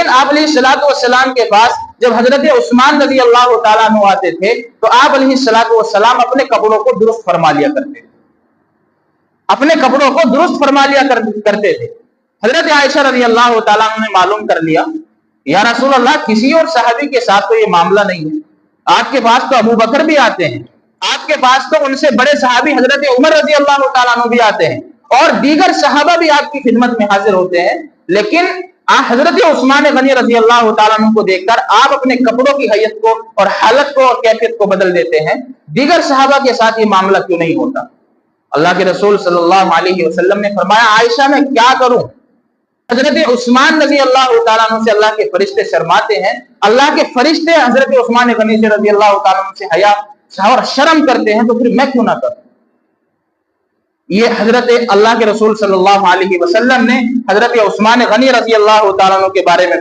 لیکن آپ علیہ الصلوۃ والسلام کے پاس جب حضرت عثمان رضی اللہ تعالیٰ عنہ آتے تھے تو آپ علیہ الصلوۃ والسلام اپنے کپڑوں کو درست فرما لیا کرتے تھے، اپنے کپڑوں کو درست فرما لیا کرتے تھے۔ حضرت عائشہ رضی اللہ تعالیٰ عنہ نے معلوم کر لیا، یا رسول اللہ کسی اور صحابی کے ساتھ تو یہ معاملہ نہیں ہے، آپ کے پاس تو ابو بکر بھی آتے ہیں، آپ کے پاس تو ان سے بڑے صحابی حضرت عمر رضی اللہ تعالیٰ عنہ بھی آتے ہیں، اور دیگر صحابہ بھی آپ کی خدمت میں حاضر ہوتے ہیں، لیکن حضرت عثمان غنی رضی اللہ تعالیٰ عنہ کو دیکھ کر آپ اپنے کپڑوں کی حیت کو اور حالت کو اور کیفیت کو بدل دیتے ہیں، دیگر صحابہ کے ساتھ یہ معاملہ کیوں نہیں ہوتا؟ اللہ کے رسول صلی اللہ علیہ وسلم نے فرمایا، عائشہ میں کیا کروں؟ حضرت عثمان رضی اللہ تعالیٰ عنہ سے اللہ کے فرشتے شرماتے ہیں، اللہ کے فرشتے حضرت عثمان غنی سے رضی اللہ تعالیٰ عنہ سے حیا اور شرم کرتے ہیں، تو پھر میں کیوں نہ کروں؟ یہ حضرت اللہ کے رسول صلی اللہ علیہ وسلم نے حضرت عثمان غنی رضی اللہ تعالیٰ عنہ کے بارے میں